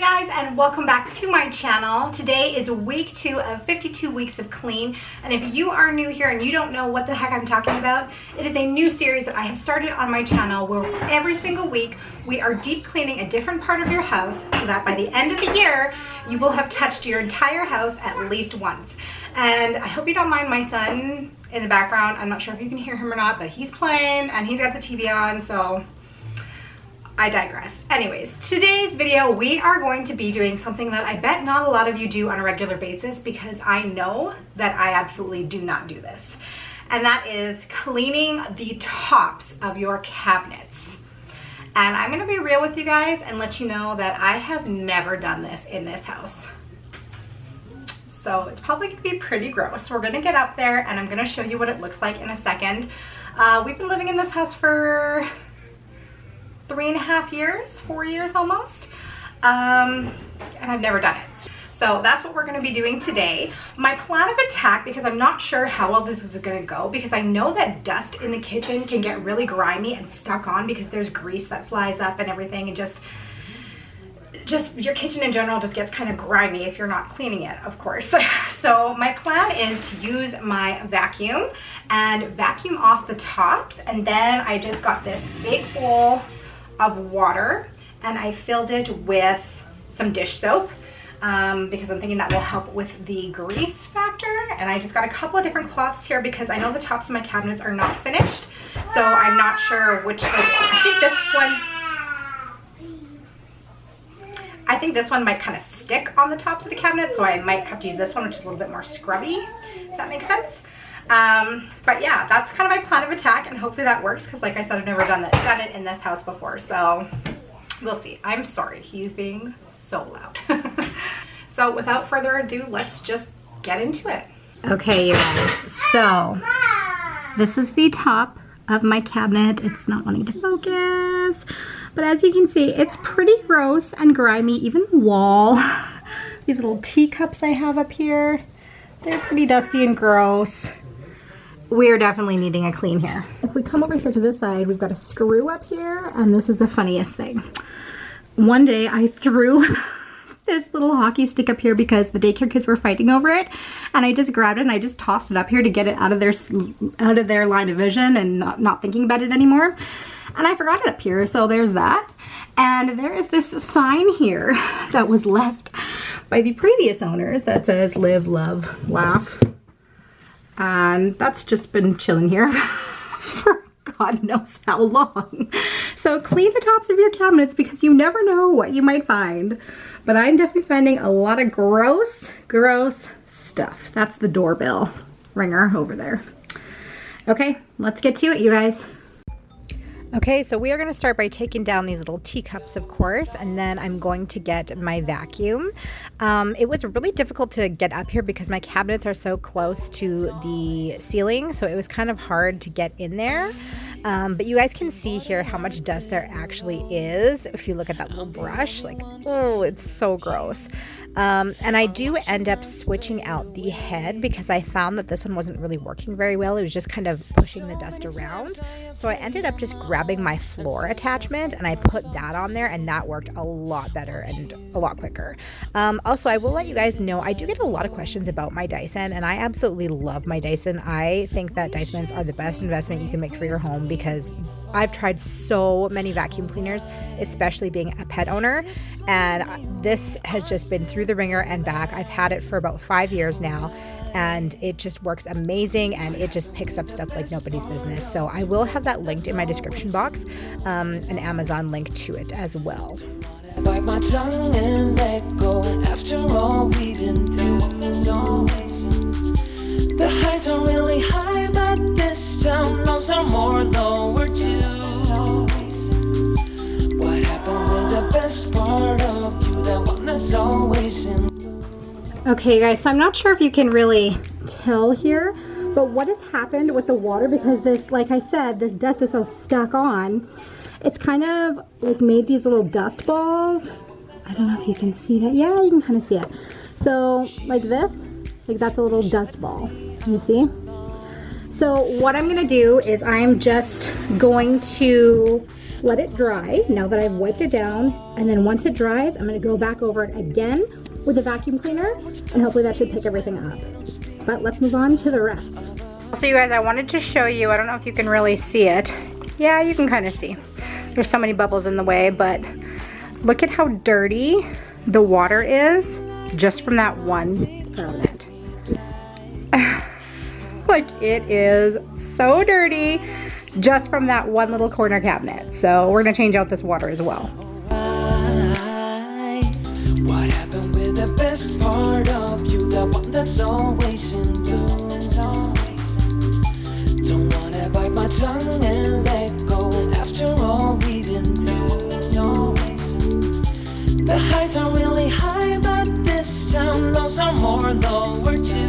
you guys, and welcome back to my channel. Today is week 2 of 52 weeks of clean, and if you are new here and you don't know what the heck I'm talking about, it is a new series that I have started on my channel where every single week we are deep cleaning a different part of your house so that by the end of the year you will have touched your entire house at least once. And I hope you don't mind my son in the background. I'm not sure if you can hear him or not, but he's playing and he's got the TV on, so I digress. Anyways, today's video we are going to be doing something that I bet not a lot of you do on a regular basis, because I know that I absolutely do not do this. And that is cleaning the tops of your cabinets. And I'm gonna be real with you guys and let you know that I have never done this in this house. So it's probably gonna be pretty gross. We're gonna get up there and I'm gonna show you what it looks like in a second. We've been living in this house for 3.5 years, 4 years almost, and I've never done it. So that's what we're going to be doing today. My plan of attack, because I'm not sure how well this is going to go, because I know that dust in the kitchen can get really grimy and stuck on because there's grease that flies up and everything, and just your kitchen in general just gets kind of grimy if you're not cleaning it, of course. So my plan is to use my vacuum and vacuum off the tops, and then I just got this big bowl of water and I filled it with some dish soap because I'm thinking that will help with the grease factor. And I just got a couple of different cloths here because I know the tops of my cabinets are not finished, so I'm not sure which one. I think this one might kind of stick on the tops of the cabinet, so I might have to use this one, which is a little bit more scrubby, if that makes sense. But yeah, that's kind of my plan of attack, and hopefully that works, because like I said, I've never done it in this house before, so we'll see. I'm sorry, he's being so loud. So without further ado, let's just get into it. Okay, you guys, so this is the top of my cabinet. It's not wanting to focus, but as you can see, it's pretty gross and grimy. Even the wall, these little teacups I have up here, they're pretty dusty and gross. We're definitely needing a clean here. If we come over here to this side, we've got a screw up here, and this is the funniest thing. One day I threw this little hockey stick up here because the daycare kids were fighting over it, and I just grabbed it and I just tossed it up here to get it out of their line of vision and not thinking about it anymore. And I forgot it up here, so there's that. And there is this sign here that was left by the previous owners that says live, love, laugh. And that's just been chilling here for God knows how long. So clean the tops of your cabinets, because you never know what you might find. But I'm definitely finding a lot of gross stuff. That's the doorbell ringer over there. Okay, let's get to it, you guys. Okay, so we are going to start by taking down these little teacups, of course, and then I'm going to get my vacuum. It was really difficult to get up here because my cabinets are so close to the ceiling, so it was kind of hard to get in there. But you guys can see here how much dust there actually is. If you look at that little brush, like, oh, it's so gross. And I do end up switching out the head because I found that this one wasn't really working very well. It was just kind of pushing the dust around. So I ended up just grabbing my floor attachment and I put that on there, and that worked a lot better and a lot quicker. Also, I will let you guys know, I do get a lot of questions about my Dyson, and I absolutely love my Dyson. I think that Dyson mints are the best investment you can make for your home, because I've tried so many vacuum cleaners, especially being a pet owner, and this has just been through the ringer and back. I've had it for about 5 years now, and it just works amazing, and it just picks up stuff like nobody's business. So I will have that linked in my description box, an Amazon link to it as well. Bite my tongue and let go. After all we've been through, the highs are really high, but this time lows are more lower too. What happened with the best part of you, that one that's always in blue? Okay, guys, so I'm not sure if you can really tell here, but what has happened with the water, because this, like I said, this dust is so stuck on, it's kind of like made these little dust balls. I don't know if you can see that. Yeah, you can kind of see it. So like this, like that's a little dust ball. You see? So what I'm gonna do is I'm just going to let it dry now that I've wiped it down, and then once it dries, I'm going to go back over it again with a vacuum cleaner, and hopefully that should pick everything up. But let's move on to the rest. So you guys, I wanted to show you, I don't know if you can really see it. Yeah, you can kind of see. There's so many bubbles in the way, but look at how dirty the water is just from that one cabinet. Like, it is so dirty just from that one little corner cabinet. So we're gonna change out this water as well. What happened with the best part of you, the one that's always in blue? Don't wanna bite my tongue and let go after all we've been through. The highs are really high, but this time lows are more lower too.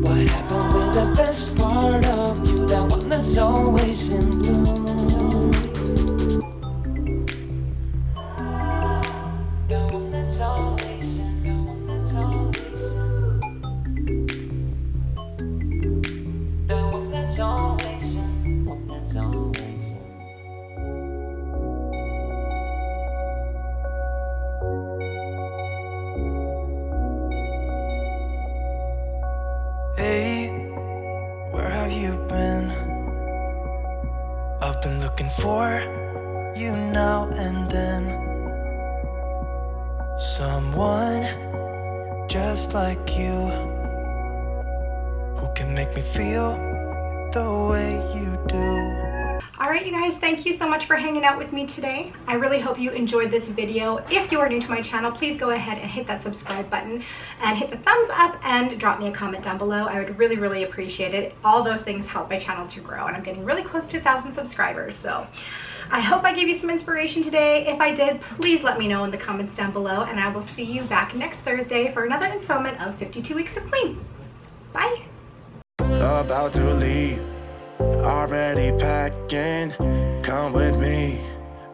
What happened with the best part of you, the one that's always in blue? The one that's always in, the one that's always in. The one that's always in, the one that's always in. Hey, where have you been? I've been looking for you now and then. Someone just like you, who can make me feel the way you do. All right, you guys, thank you so much for hanging out with me today. I really hope you enjoyed this video. If you are new to my channel, please go ahead and hit that subscribe button and hit the thumbs up and drop me a comment down below. I would really, really appreciate it. All those things help my channel to grow, and I'm getting really close to 1,000 subscribers. So I hope I gave you some inspiration today. If I did, please let me know in the comments down below, and I will see you back next Thursday for another installment of 52 Weeks of Clean. Bye. About to leave, already packing. Come with me,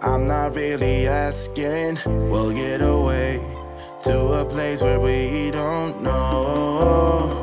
I'm not really asking. We'll get away to a place where we don't know.